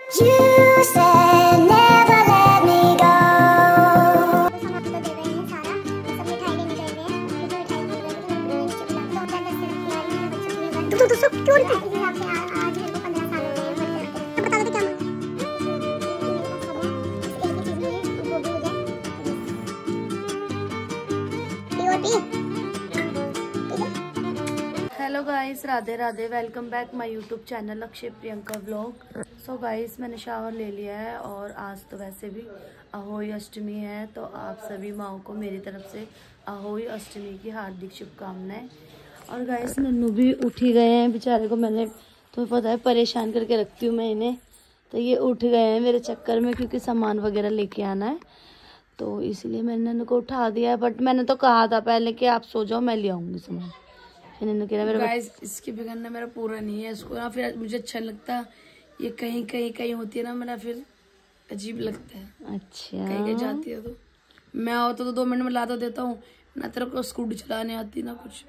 You said never let me go. तो सब क्यों नहीं आज मेरे को 15 साल हो गए तो बता दो क्या hello guys, Radhe Radhe. Welcome back my YouTube channel Akshay Priyanka vlog. So guys, मैंने शावर ले लिया है और आज तो वैसे भी अहोई अष्टमी है, तो आप सभी माओं को मेरी तरफ से अहोई अष्टमी की हार्दिक शुभकामनाएं। और गाइस, नन्नू भी उठ ही गए हैं बेचारे को। मैंने तुम्हें पता है परेशान करके रखती हूँ मैं इन्हें, तो ये उठ गए हैं मेरे चक्कर में, क्योंकि सामान वगैरह लेके आना है, तो इसलिए मैंने नन्नू को उठा दिया है। बट मैंने तो कहा था पहले कि आप सो जाओ, मैं ले आऊँगी सामान। गाइस, इसके बिगड़ना मेरा पूरा नहीं है, इसको ना फिर मुझे अच्छा लगता, ये कहीं कहीं कहीं होती है ना, मेरा फिर अजीब लगता है। अच्छा, कहीं कहीं जाती है तो मैं आओ तो 2 मिनट में ला तो देता हूँ ना। तेरे को स्कूटी चलाने आती ना कुछ,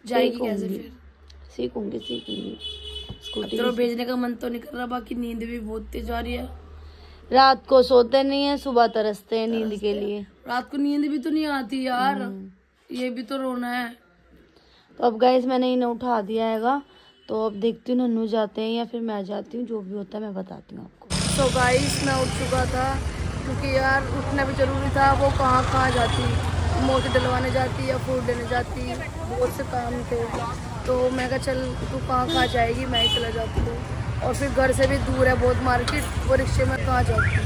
जाएगी कैसे? फिर सीखूंगी स्कूटी। तेरे भेजने का मन तो नहीं कर रहा, बाकी नींद भी बहुत तेज आ रही है। रात को सोते नहीं है, सुबह तरसते हैं नींद के लिए। रात को नींद भी तो नहीं आती यार, ये भी तो रोना है। तो अब गाइस, मैंने इन्हें उठा दिया हैगा, तो अब देखती हूँ नन्नू जाते हैं या फिर मैं जाती हूँ, जो भी होता है मैं बताती हूँ आपको। तो गाइस, मैं उठ चुका था, क्योंकि यार उठना भी जरूरी था। वो कहाँ जाती, मोती डलवाने जाती या फूड लेने जाती, बहुत से काम थे। तो मैं कहा चल तू कहाँ जाएगी, मैं ही चला जाती हूँ। और फिर घर से भी दूर है बहुत मार्केट, वो रिक्शे में कहाँ जाती हूँ।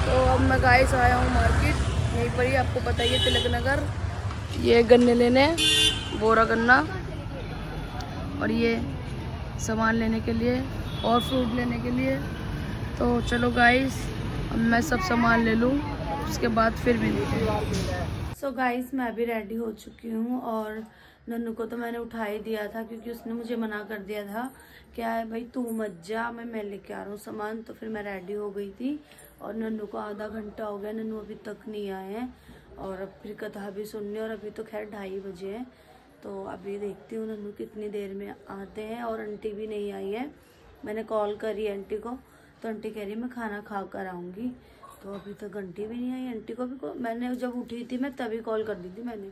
तो अब मैं गाइस आया हूँ मार्केट, यहीं पर ही, आपको पता ही है, तिलक नगर। ये गन्ने लेने, बोरा गन्ना, और ये सामान लेने के लिए और फ्रूट लेने के लिए। तो चलो गाइस, अब मैं सब सामान ले लूँ, उसके बाद फिर मिलते हैं। सो गाइस, मैं अभी रेडी हो चुकी हूँ और नन्नू को तो मैंने उठा ही दिया था, क्योंकि उसने मुझे मना कर दिया था क्या है भाई तू मत जा, मैं लेके आ रहा हूँ सामान। तो फिर मैं रेडी हो गई थी और नन्नू को आधा घंटा हो गया, नन्नू अभी तक नहीं आए हैं। और अब फिर कथा भी सुननी, और अभी तो खैर 2:30 बजे हैं। तो अभी देखती हूँ नन्नू कितनी देर में आते हैं। और आंटी भी नहीं आई है, मैंने कॉल करी आंटी को, तो आंटी कह रही मैं खाना खा कर आऊँगी। तो अभी तक घंटी भी नहीं आई आंटी को भी। मैंने जब उठी थी मैं तभी कॉल कर दी थी मैंने,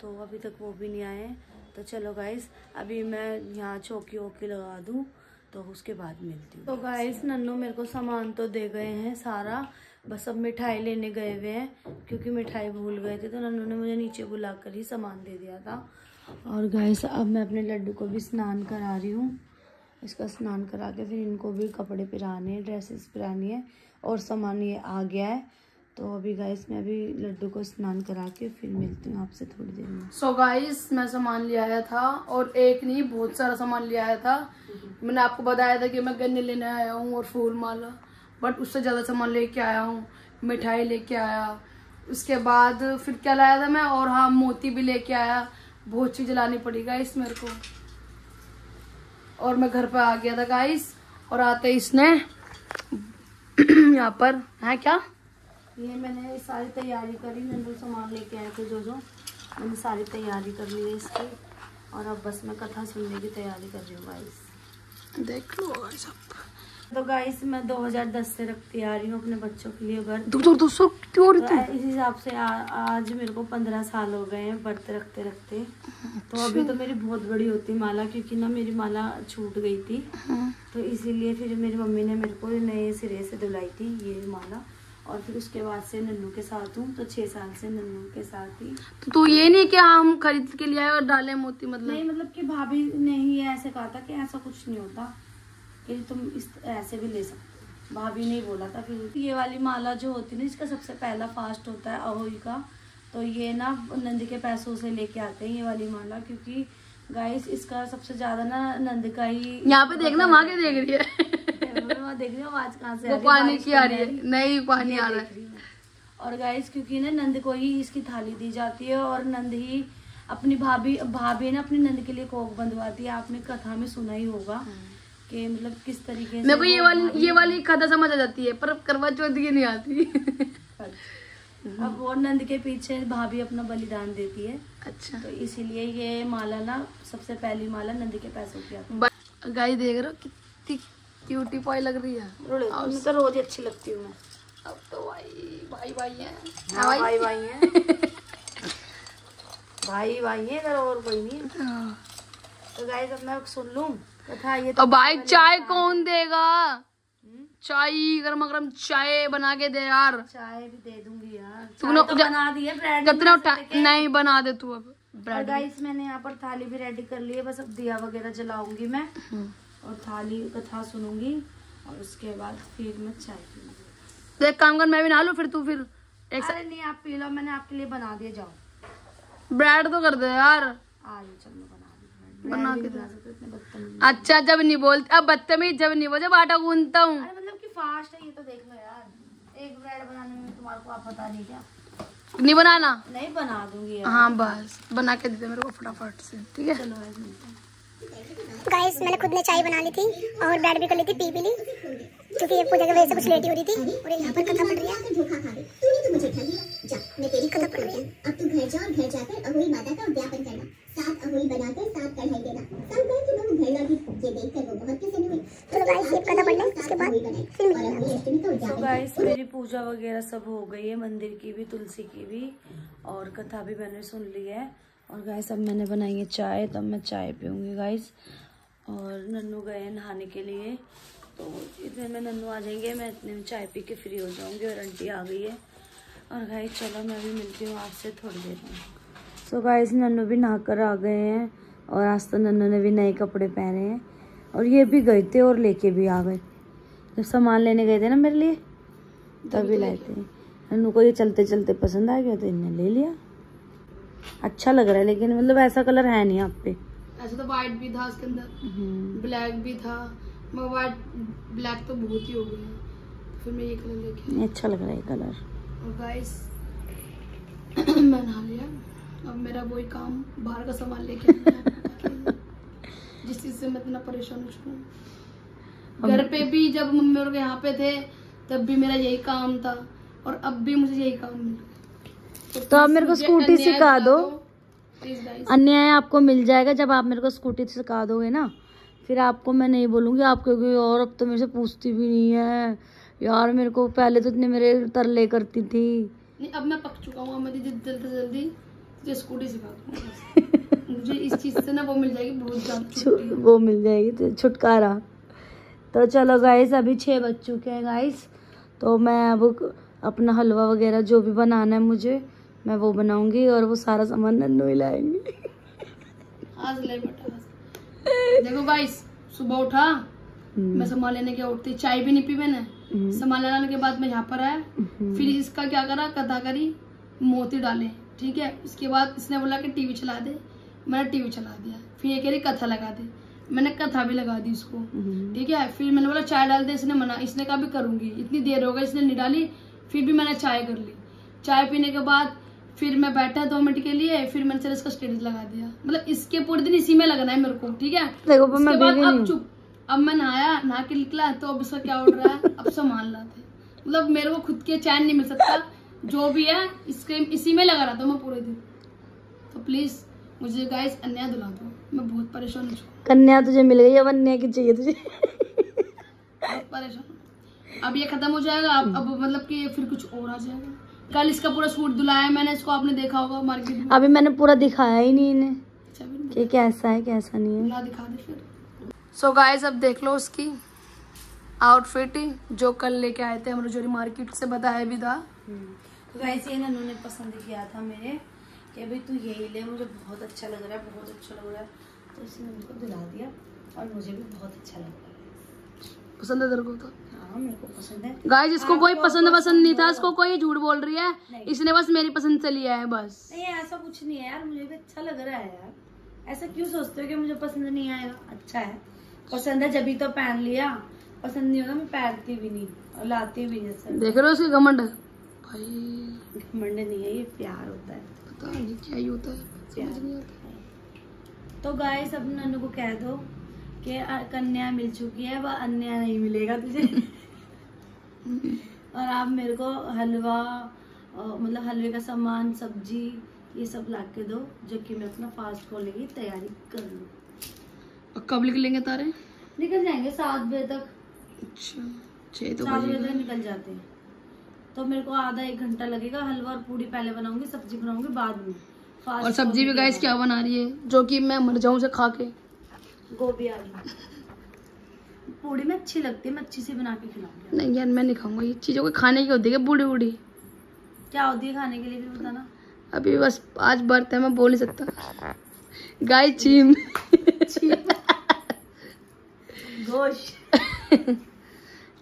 तो अभी तक वो भी नहीं आए। तो चलो गाइस, अभी मैं यहाँ चौकी वोकी लगा दूँ, तो उसके बाद मिलती हूँ। तो गाइस, नन्नू मेरे को सामान तो दे गए हैं सारा, बस अब मिठाई लेने गए हुए हैं, क्योंकि मिठाई भूल गए थे। तो नन्नू ने मुझे नीचे बुलाकर ही सामान दे दिया था। और गाइस, अब मैं अपने लड्डू को भी स्नान करा रही हूँ। इसका स्नान करा के फिर इनको भी कपड़े पहनाने हैं, ड्रेसेस पहनानी है, और सामान ये आ गया है। तो अभी गाइस, मैं अभी लड्डू को स्नान करा के फिर मिलती हूँ आपसे थोड़ी देर में। सो गाइस, मैं सामान ले आया था, और एक नहीं बहुत सारा सामान ले आया था। मैंने आपको बताया था कि मैं गन्ने लेने आया हूँ और फूल माला, बट उससे ज़्यादा सामान लेके आया हूँ। मिठाई लेके आया, उसके बाद फिर क्या लाया था मैं, और हाँ, मोती भी लेके आया। बहुत चीज़ लानी पड़ी गाइस मेरे को। और मैं घर पे आ गया था गाइस, और आते इसने यहाँ पर है क्या, ये मैंने सारी तैयारी करी। नन्नू सामान लेके आए थे, जो मैंने सारी तैयारी कर ली है इसकी। और अब बस मैं कथा सुनने की तैयारी कर रही हूँ गाइस, देख लो गाइस। तो गाइस, मैं 2010 से रखती आ रही हूँ अपने बच्चों के लिए घर। तो इस हिसाब से आज मेरे को 15 साल हो गए हैं व्रत रखते रखते। तो अभी तो मेरी बहुत बड़ी होती माला, क्योंकि ना मेरी माला छूट गई थी, तो इसीलिए फिर मेरी मम्मी ने मेरे को नए सिरे से दिलाई थी ये माला। और फिर उसके बाद से नन्नू के साथ हूँ, तो 6 साल से नन्नू के साथ ही। तो ये नहीं कि हम खरीद के लिए आए और डाले मोती, मतलब नहीं, मतलब कि भाभी ने ही ऐसे कहा था कि ऐसा कुछ नहीं होता, कि तुम इस ऐसे भी ले सकते, भाभी ने बोला था। फिर ये वाली माला जो होती है ना, इसका सबसे पहला फास्ट होता है अहोई का, तो ये ना नंद के पैसों से लेके आते हैं ये वाली माला, क्योंकि गाइस इसका सबसे ज्यादा ना नंद का ही। यहाँ पे देखना, वहाँ के देख रही है देख रही हूँ आवाज कहाँ से, वो पानी की आ रही है, नहीं पानी आ रहा है। और गाइस, क्योंकि ना नंद को ही इसकी थाली दी जाती है, और नंद ही अपनी भाभी ना अपनी नंद के लिए कोक बंधवाती है। आपने कथा में सुना ही होगा कि मतलब किस तरीके से। मेरे को ये वाली कथा समझ आ जाती है, पर करवा चौथ की नहीं आती। अब वो नंद के पीछे भाभी अपना बलिदान देती है। अच्छा, तो इसीलिए ये माला ना सबसे पहली माला नंद के पैसों की आती है। गाय देख रहे हो कितनी क्यूटी पॉय लग रही है। मैं तो रोज अच्छी लगती हूँ मैं। अब तो भाई भाई है। हाँ, भाई भाई है। भाई है इधर, और कोई नहीं है। तो गाइस अब मैं सुन लूं कथा। ये तो भाई चाय कौन देगा? चाय गरम गरम चाय बना के दे यार। चाय भी दे दूंगी यार। तूने तो बना दी है, ब्रेड जब तक नहीं बना दे तू अब ब्रेड। गाइस मैंने यहाँ पर थाली भी रेडी कर ली है, बस अब दिया वगैरह जलाऊंगी मैं और थाली कथा सुनूंगी और उसके बाद फिर मैं चाय पीऊंगी। तो एक काम कर, मैं भी नहा लूं फिर तू फिर एक अरे नहीं आप पी लो, मैंने आपके लिए बना दिया, जाओ। ब्रेड तो कर दे यार। आ जाओ, चल मैं बना के बना सकते इतने बदतमीज। अच्छा जब नहीं बोलती, अब बदतमीज जब नहीं बोल, जब आटा गूंथता हूँ। अरे मतलब कि फास्ट है ये तो, देख लो यार, एक ब्रेड बनाने में तुम्हारे को आप पता नहीं क्या। नहीं बनाना? नहीं बना दूंगी यार। हाँ बस बना के दे दे मेरे को फटाफट से, ठीक है? चलो गाइस मिलते हैं। गाइस मैंने खुद ने चाय बना ली थी और ब्रेड भी कर ली थी, पी भी ली, क्योंकि एक पूजा की वजह से कुछ लेट ही हो रही थी। और यहाँ पर कथा पढ़ रही है। धोखा खा गई तूने तो मुझे ठगी, जा मैं तेरी कथा पढ़ रही हूँ। अब तू घर जा और घर जाकर अहोई माता का उद्यापन करना, 7 अहोई बनाकर 7 कढ़ाई देना। सब कहे कि बहु घर लगी, ये देखकर वो बहुत प्रसन्न हुई। तो गाइस ये कथा पढ़ ले, उसके बाद फिर मिलेंगे। तो गाइस मेरी पूजा वगैरह सब हो गई है, मंदिर की भी, तुलसी की भी, और कथा भी मैंने सुन ली है। और गाइस अब मैंने बनाई है चाय, तब मैं चाय पीऊंगी गाइस। और नन्नू गए नहाने के लिए, तो इतने में नन्नू आ जाएंगे, मैं इतने में चाय पी के फ्री हो जाऊंगी। और आंटी आ गई है। और गाइस चलो मैं भी मिलती हूँ आपसे थोड़ी देर में। सो गाइस नन्नू भी नहा कर आ गए हैं और आज तो नन्नू ने भी नए कपड़े पहने हैं। और ये भी गए थे और लेके भी आ गए, जब सामान लेने गए थे ना मेरे लिए तभी लाए थे। नन्नू को ये चलते चलते पसंद आ गया तो इन्हें ले लिया। अच्छा लग रहा है, लेकिन मतलब ऐसा कलर है नहीं आप पे। ऐसा तो व्हाइट भी था उसके अंदर, ब्लैक भी था, मगर व्हाइट ब्लैक तो बहुत ही हो गया, फिर मैं ये कलर लेके। अच्छा लग रहा है ये कलर। और गाइस मैं नहा लिया, अब मेरा वही काम बाहर का सामान लेके आना, जिस चीज से मैं इतना परेशान हो चुका हूँ। घर पे भी जब मम्मी और यहाँ पे थे तब भी मेरा यही काम था, और अब भी मुझे यही काम मिला। तो आप मेरे को स्कूटी सिखा दो, अन्याय आपको मिल जाएगा जब आप मेरे को स्कूटी सिखा दोगे ना, फिर आपको मैं नहीं बोलूंगी आप, क्योंकि और अब तो मेरे से पूछती भी नहीं है यार। मेरे को पहले तो इतने मेरे तरले करती थी। नहीं अब मैं पक चुका हूँ, मैं जल्दी से जल्दी तुझे स्कूटी सिखा दूंगी। मुझे इस चीज से ना वो मिल जाएगी, बहुत वो मिल जाएगी तो छुटकारा। तो चलो गाइस अभी 6 बज चुके हैं गाइस, तो मैं अब अपना हलवा वगैरह जो भी बनाना है मुझे, मैं वो बनाऊंगी और वो सारा सामान नन्नू ही लाएंगे। आज ले बेटा। देखो गाइस सुबह उठा, मैं सामान लेने के उठती, चाय भी नहीं पी मैंने, सामान लाने के बाद मैं यहाँ पर आया, फिर इसका क्या करा, कथा करी, मोती डाले, ठीक है। इसके बाद इसने बोला कि टीवी चला दे, मैंने टीवी चला दिया। फिर ये कह रही कथा लगा दे, मैंने कथा भी लगा दी इसको, ठीक है। फिर मैंने बोला चाय डाल दे, इसने मना, इसने कहा भी करूंगी, इतनी देर हो गई इसने नहीं डाली, फिर भी मैंने चाय कर ली। चाय पीने के बाद फिर मैं बैठा 2 मिनट के लिए, फिर मैंने चल इसका स्टेटस लगा दिया, मतलब इसके पूरे दिन इसी में लगना है मेरे को, ठीक है। उसके बाद अब चुप, अब मैं नहा के निकला तो अब इसका क्या उड़ रहा है, अब सामान लाते, मतलब मेरे को खुद के चैन नहीं मिल सकता, जो भी है इसके इसी में लगा रहा था मैं पूरे दिन। तो प्लीज मुझे गाइस अन्याय दिला दो, मैं बहुत परेशान हूँ। कन्या तुझे मिल गई, अब अन्याय की चाहिए तुझे? बहुत परेशान। अब ये खत्म हो जाएगा, अब मतलब कि फिर कुछ और आ जाएगा। कल इसका पूरा सूट धुलाया मैंने, इसको आपने देखा होगा मार्केट में। अभी मैंने पूरा दिखाया ही नहीं इन्हें अच्छा कि कैसा है कैसा नहीं है। ना दिखा दे फिर। सो गाइस अब देख लो उसकी आउटफिट जो कल लेके आए थे हम रजौरी मार्केट से, बताया भी था। तो गाइस ये नन्नू ने पसंद किया था मेरे कि भाई तू यही ले, मुझे बहुत अच्छा लग रहा है, बहुत अच्छा लग रहा है, तो इसने मुझको दिला दिया और मुझे भी बहुत अच्छा लग रहा है। पसंद है तेरे को? तो हाँ मेरे को पसंद है। गाइस इसको कोई पसंद नहीं था, इसको कोई झूठ बोल रही है, इसने बस मेरी पसंद से लिया है बस। नहीं ऐसा कुछ नहीं है यार, मुझे भी अच्छा लग रहा है यार। ऐसा क्यों सोचते हो कि मुझे पसंद नहीं आएगा? अच्छा है, पसंद है जब तो पहन लिया, पसंद नहीं होगा मैं पहनती भी नहीं और लाती भी नहीं। देख रहे हो उसकी घमंड भाई? घमंड नहीं है, ये प्यार होता है। पता नहीं क्या ही होता है, समझ नहीं आता। तो गाइस अब नन्नू को कह दो कि कन्या मिल चुकी है, वह अन्याय नहीं मिलेगा तुझे। और आप मेरे को हलवा मतलब हलवे का सामान, सब्जी ये सब ला के दो, जो कि मैं अपना फास्ट खोलने की तैयारी कर लूँ। और कब निकलेंगे तारे? निकल जाएंगे 7 बजे तक। अच्छा 6 4 बजे तक निकल जाते हैं, तो मेरे को आधा 1 घंटा लगेगा। हलवा और पूड़ी पहले बनाऊंगी, सब्जी बनाऊंगी बाद में। और सब्जी भी गाइस क्या बना रही है जो कि मैं मर जाऊं से खा के? गोभी आलू। पूड़ी में अच्छी लगती है, मैं अच्छी सी बना के खिलाऊंगी। नहीं यार मैं नहीं खाऊंगा, ये चीजों को खाने की होती है बूढ़ी बूढ़ी। क्या होती है खाने के लिए भी बताना। अभी बस आज बर्थ है, मैं बोल नहीं सकता। गाय चीम गोश्त।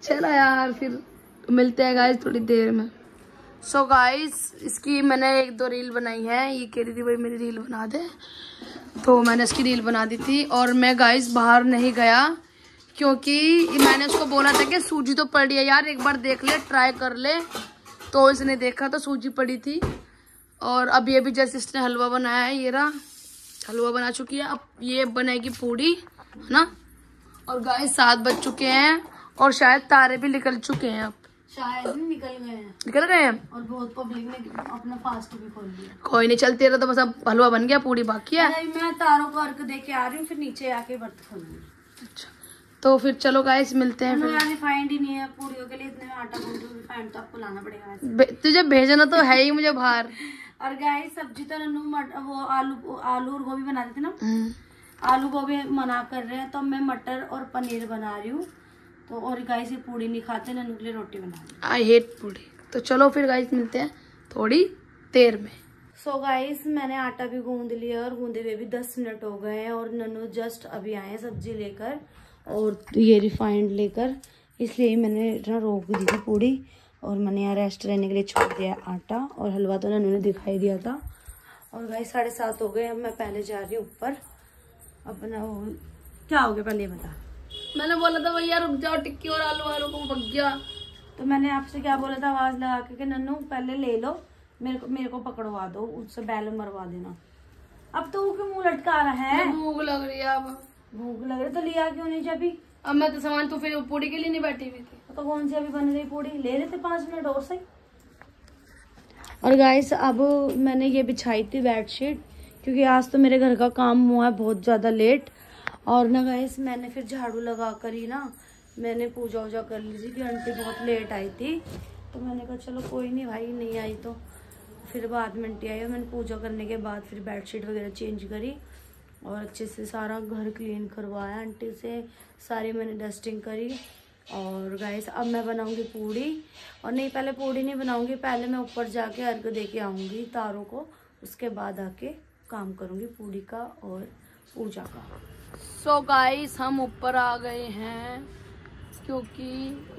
चलो यार फिर मिलते हैं गाइस थोड़ी देर में। सो गाइस इसकी मैंने 1-2 रील बनाई है, ये कह रही थी भाई मेरी रील बना दे, तो मैंने इसकी रील बना दी थी। और मैं गाइस बाहर नहीं गया क्योंकि मैंने उसको बोला था कि सूजी तो पड़ी है यार, एक बार देख ले, ट्राई कर ले। तो इसने देखा तो सूजी पड़ी थी। और अब ये भी जैसे इसने हलवा बनाया है, ये रहा हलवा बना चुकी है। अब ये बनेगी पूड़ी, है ना। और गाइस 7 बज चुके हैं और शायद तारे भी निकल चुके हैं। अब शायद निकल गए हैं और बहुत पब्लिक ने अपना फास्ट भी खोल दिया। कोई नहीं, चलते रहा तो बस अब हलवा बन गया, पूड़ी बाकी है। मैं तारों को अर्घ दे के आ रही हूँ, फिर नीचे आके व्रत खोलूंगी। अच्छा तो फिर चलो गाइस मिलते हैं फिर। रिफाइंड ही नहीं है पूड़ियों के लिए, इतने में आटा गूंदो, रिफाइंड तो आपको लाना पड़ेगा। तुझे भेजना तो है ही मुझे बाहर। और गाइस सब्जी तो नन्नू वो आलू और गोभी बना देते ना, आलू गोभी मना कर रहे हैं, तो मैं मटर और पनीर बना रही हूँ। तो और गाइस ये पूड़ी नहीं खाते, नन्नू के लिए रोटी बना रही हूँ। आई हेट पूड़ी। तो चलो फिर गाइस मिलते हैं थोड़ी देर में। सो गाइस मैंने आटा भी गूंद लिया और गूंदे हुए भी 10 मिनट हो गए हैं। और नन्नू जस्ट अभी आए हैं सब्जी लेकर और ये रिफाइंड लेकर, इसलिए मैंने ना रोक दी थी पूड़ी और मैंने यहाँ रेस्ट रहने के लिए छोड़ दिया आटा। और हलवा तो नन्नू ने दिखाई दिया था। और गाइस 7:30 हो गए, अब मैं पहले जा रही हूँ ऊपर अपना। क्या हो गया पहले बता। मैंने बोला था भैया रुक जाओ, टिक्की और आलू वालों को पक गया। तो मैंने आपसे क्या बोला था आवाज लगा के नन्नू पहले ले लो, मेरे को पकड़वा दो, उससे बैल मरवा देना। अब तो वो क्यों मुंह लटका रहा है? भूख लग रही है। अब भूख लग रही तो लिया क्यों नहीं जब? अब मैं तो सामान तो फिर पूड़ी के लिए नहीं बैठी हुई थी। तो कौन सी अभी बन रही पूड़ी, ले लेते 5 मिनट और सही। और गाइस अब मैंने ये बिछाई थी बेडशीट, क्योंकि आज तो मेरे घर का काम हुआ है बहुत ज्यादा लेट। और ना गाइस मैंने फिर झाड़ू लगा कर ही ना मैंने पूजा वूजा कर ली थी कि आंटी बहुत लेट आई थी। तो मैंने कहा चलो कोई नहीं भाई, नहीं आई तो फिर बाद में आंटी आई और मैंने पूजा करने के बाद फिर बेडशीट वगैरह चेंज करी और अच्छे से सारा घर क्लीन करवाया आंटी से, सारी मैंने डस्टिंग करी। और गाइस अब मैं बनाऊंगी पूड़ी। और नहीं पहले पूड़ी नहीं बनाऊंगी, पहले मैं ऊपर जाके अर्घ दे के आऊँगी तारों को, उसके बाद आके काम करूँगी पूड़ी का और पूजा का। सो गाइस हम ऊपर आ गए हैं, क्योंकि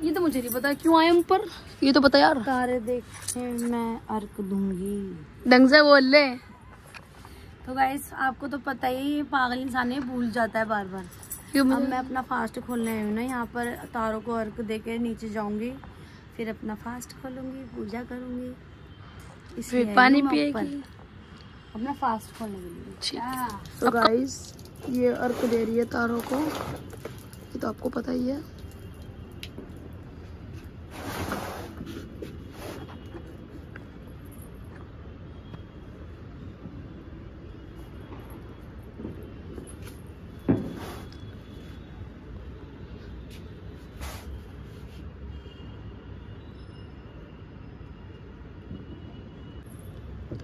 ये तो मुझे नहीं पता क्यों आए ऊपर, ये तो पता यार। तारे देखे मैं अर्घ दूंगी, ढंग से बोल ले। तो गाइस आपको तो पता ही, पागल इंसान है भूल जाता है बार बार। अब मैं अपना फास्ट खोलने आई हूँ ना, यहाँ पर तारों को अर्घ दे के नीचे जाऊंगी, फिर अपना फास्ट खोलूंगी, पूजा करूंगी, फिर पानी पिएगी अपना फास्ट खोलने के लिए। तो गाइस ये अर्घ दे रही है तारों को, ये तो आपको पता ही है।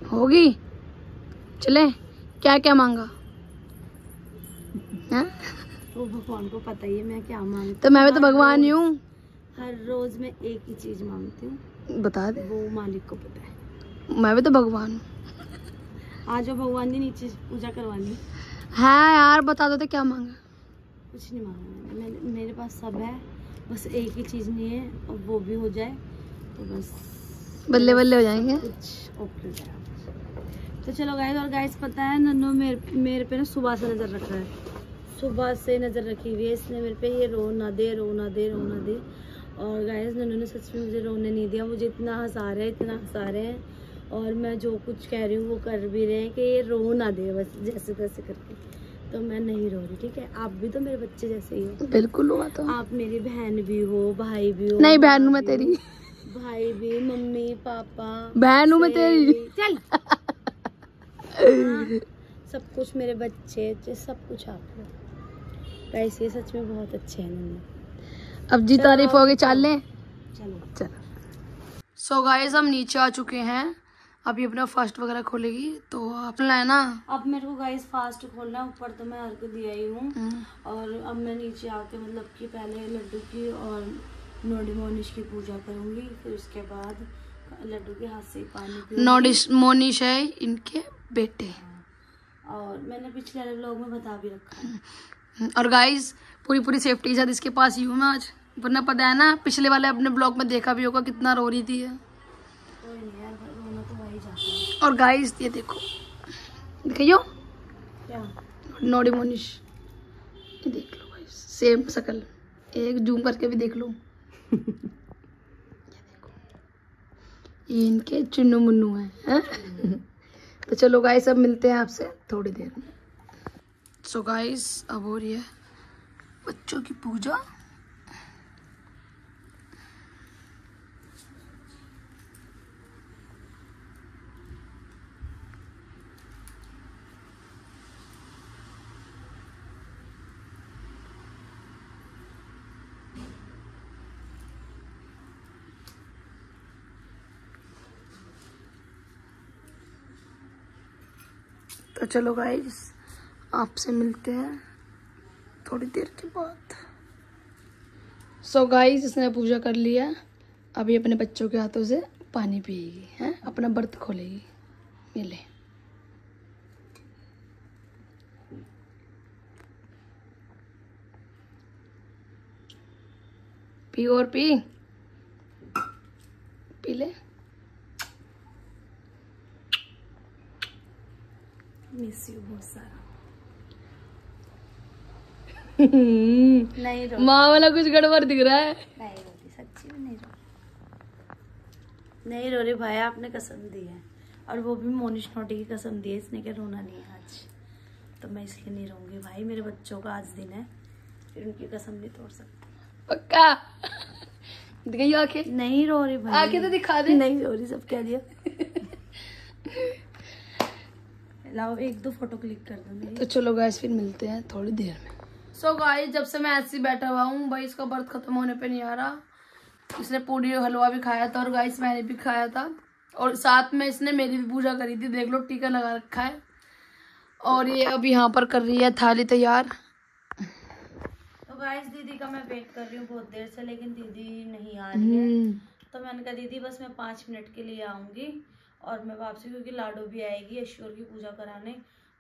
होगी, चले क्या क्या मांगा है? तो भगवान को पता ही है मैं क्या मांगती। तो मैं भी तो भगवान ही हूँ। हर रोज मैं एक ही चीज मांगती हूँ, बता दे। वो मालिक को पता है। मैं भी तो भगवान हूँ। आज भगवान जी नीचे पूजा करवानी है यार, बता दो तो क्या मांगा। कुछ नहीं मांगा, मेरे पास सब है, बस एक ही चीज नहीं है और वो भी हो जाए तो बस बल्ले बल्ले हो जाएंगे, कुछ ओके हो जाएगा। तो चलो गाइस, और गाइस पता है नन्नू मेरे पे ना सुबह से नजर रखा है, सुबह से नजर रखी हुई है इसने मेरे पे, ये रो ना दे, रो ना दे, रो ना दे। और गाइस नन्नू ने सच में मुझे रोने नहीं दिया, मुझे इतना हंसा रहे हैं, इतना हंसा रहे हैं। और मैं जो कुछ कह रही हूँ वो कर भी रहे हैं कि ये रो ना दे, बस जैसे तैसे करके। तो मैं नहीं रो रही, ठीक है। आप भी तो मेरे बच्चे जैसे ही हो। बिल्कुल हुआ तो। आप मेरी बहन भी हो, भाई भी हो। नहीं बहन हूँ मैं तेरी, भाई भी, मम्मी पापा, बहन हूँ मैं तेरी। चल हाँ, सब कुछ मेरे बच्चे सब कुछ आप हो। गाइस ये सच में बहुत अच्छे हैं नन्नू। अब जी तारीफ होगी, चाल लें। चलो चलो सो गाइस हम नीचे आ चुके हैं, अभी अपना फास्ट वगैरह खोलेगी तो अपना है ना। अब मेरे को गाइस फास्ट खोलना है, ऊपर तो मैं अर्घ दिया ही हूँ और अब मैं नीचे आके मतलब कि पहले लड्डू की और नोडी मोनिश की पूजा करूंगी, फिर उसके बाद लड्डू के हाथ से ही पानी पीऊंगी। मोनिश है इनके बेटे, और मैंने पिछले वाले व्लॉग में बता भी रखा है। और गाइस पूरी सेफ्टी के साथ इसके पास ही हूँ मैं आज, वरना पता है ना पिछले वाले अपने ब्लॉग में देखा भी होगा कितना रो रही थी। कोई नहीं यार, रोना तो वही जाता है। और गाइस ये देखो, देखियो क्या नोडी मोनिश, ये देख लो गाइस सेम शक्ल, एक जूम करके भी देख लो। ये देखो ये इनके चुन्नू मुन्नू है? तो चलो गाइस अब मिलते हैं आपसे थोड़ी देर में। सो गाइस अब हो रही है बच्चों की पूजा। तो चलो गाइस आपसे मिलते हैं थोड़ी देर के बाद। सो गाइस इसने पूजा कर लिया, अभी अपने बच्चों के हाथों से पानी पिएगी, हैं अपना व्रत खोलेगी। मिले पी और पी ले। मिस यू बहुत सारा। नहीं माँ वाला कुछ गड़बड़ दिख रहा है। नहीं रो रही, सच्ची में नहीं रो नहीं रो रही भाई, आपने कसम दी है और वो भी मोनिश नोटी की कसम दी है, इसने क्या रोना नहीं है आज, तो मैं इसलिए नहीं रहूंगी भाई। मेरे बच्चों का आज दिन है, फिर उनकी कसम नहीं तोड़ सकती। पक्का दिखाइए आंखें। नहीं रो रही भाई, आंखें तो दिखा दे। नहीं रो रही, सब कह दिया। लाओ एक दो फोटो क्लिक कर दो मेरी। तो चलो गाइस फिर मिलते हैं थोड़ी देर में। सो गाइस जब से मैं ऐसे ही बैठा हुआ हूँ भाई, इसका व्रत खत्म होने पे नहीं आ रहा। इसने पूरी हलवा भी खाया था और गाइस मैंने भी खाया था, और साथ में इसने मेरी भी पूजा करी थी, देख लो टीका लगा रखा है। और ये अब यहाँ पर कर रही है थाली तैयार। तो गाइस दीदी का मैं वेट कर रही हूँ बहुत देर से, लेकिन दीदी नहीं आ रही है। तो मैंने कहा दीदी बस मैं 5 मिनट के लिए आऊंगी और मैं वापसी, क्योंकि लाडो भी आएगी यशोर की पूजा कराने।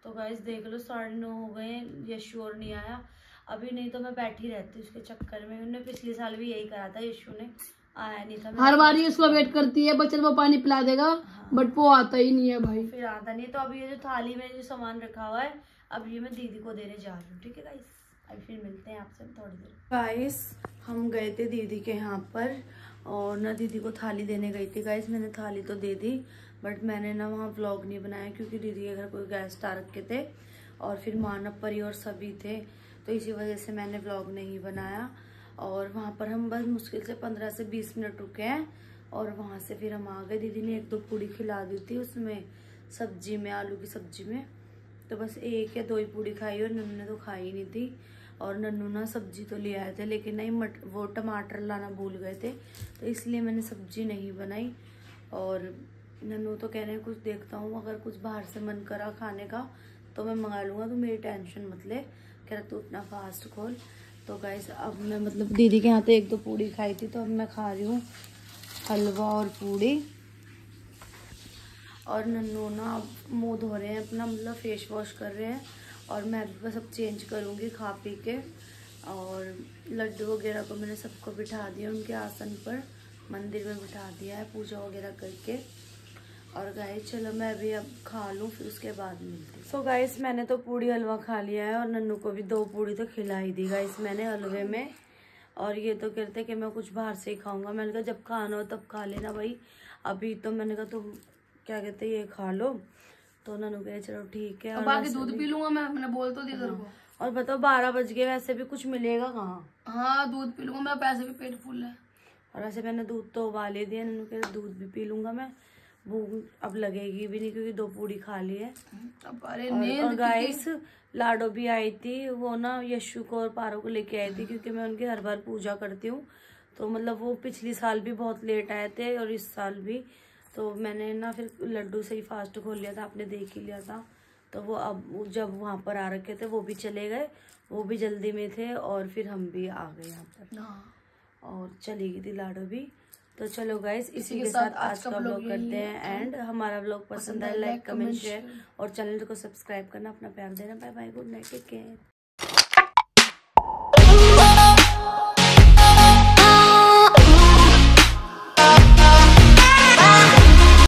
तो गाइस देख लो 9:30 हो गए, यशोर नहीं आया अभी, नहीं तो मैं बैठी रहती उसके चक्कर में। उन्होंने पिछले साल भी यही करा था, यशु ने आया नहीं था। हर बार ही उसको वेट करती है, बच्चे वो पानी पिला देगा। हाँ। बट वो आता ही नहीं है भाई, फिर आता नहीं। तो अभी ये जो थाली में जो सामान रखा हुआ है, अब ये मैं दीदी को देने जा रही हूँ, ठीक है गाइस। अभी फिर मिलते हैं आपसे थोड़ी देर। गाइस हम गए थे दीदी के यहाँ पर और ना दीदी को थाली देने गई थी। गाइस मैंने थाली तो दे दी, बट मैंने ना वहाँ व्लॉग नहीं बनाया क्योंकि दीदी के घर कोई गेस्ट आ रखे थे और फिर मानव परी और सभी थे, तो इसी वजह से मैंने व्लॉग नहीं बनाया। और वहाँ पर हम बस मुश्किल से 15 से 20 मिनट रुके हैं और वहाँ से फिर हम आ गए। दीदी ने 1-2 पूड़ी खिला दी थी उसमें सब्जी में, आलू की सब्जी में, तो बस 1 या 2 ही पूड़ी खाई और नन्नू ने तो खाई ही नहीं थी। और नन्नू ना सब्जी तो ले आए थे, लेकिन नहीं वो टमाटर लाना भूल गए थे, तो इसलिए मैंने सब्जी नहीं बनाई। और नन्नू तो कह रहे हैं कुछ देखता हूँ, अगर कुछ बाहर से मन करा खाने का तो मैं मंगा लूँगा, तो मेरी टेंशन मत ले, कह रहा तू अपना फास्ट खोल। तो गाइस अब मैं मतलब दीदी के यहाँ तो 1-2 पूड़ी खाई थी, तो अब मैं खा रही हूँ हलवा और पूड़ी। और नन्नू ना मुँह धो रहे हैं अपना, मतलब फेस वॉश कर रहे हैं, और मैं भी बस अब चेंज करूँगी खा पी के। और लड्डू वगैरह को मैंने सबको बिठा दिया उनके आसन पर, मंदिर में बिठा दिया है पूजा वगैरह करके। और गाइस चलो मैं भी अब खा लूँ, फिर उसके बाद मिलती हूँ। सो गाइस मैंने तो पूड़ी हलवा खा लिया है और नन्नू को भी 2 पूड़ी तो खिलाई दी गाइस मैंने हलवे में। और ये तो कहते कि मैं कुछ बाहर से ही खाऊंगा, मैंने कहा जब खाना हो तब खा लेना भाई, अभी तो मैंने कहा तुम क्या कहते ये खा लो। तो नन्नू कहे चलो ठीक है, और बाकी दूध पी लूंगा मैंने बोल तो दिया तेरे को। और बताओ 12 बज गए, वैसे भी कुछ मिलेगा कहाँ। हाँ दूध पी लूंगा मैं, पैसे भी पेट फुल है। और वैसे मैंने दूध तो उबाल ही दिया, नन्नू कह दूध भी पी लूंगा मैं, भूख अब लगेगी भी नहीं क्योंकि 2 पूड़ी खा ली है। और गाइस लाडो भी आई थी, वो ना यशु को और पारो को लेके आई थी क्योंकि मैं उनकी हर बार पूजा करती हूँ। तो मतलब वो पिछली साल भी बहुत लेट आए थे और इस साल भी। तो मैंने ना फिर लड्डू से ही फास्ट खोल लिया था, आपने देख ही लिया था। तो वो अब जब वहाँ पर आ रखे थे वो भी चले गए, वो भी जल्दी में थे और फिर हम भी आ गए यहाँ पर और चली गई थी लाडो भी। तो चलो गाइस इसी के साथ आज का व्लॉग करते हैं एंड हमारा व्लॉग पसंद आए लाइक कमेंट शेयर और चैनल को सब्सक्राइब करना, अपना प्यार देना। Bye bye, good night, take care.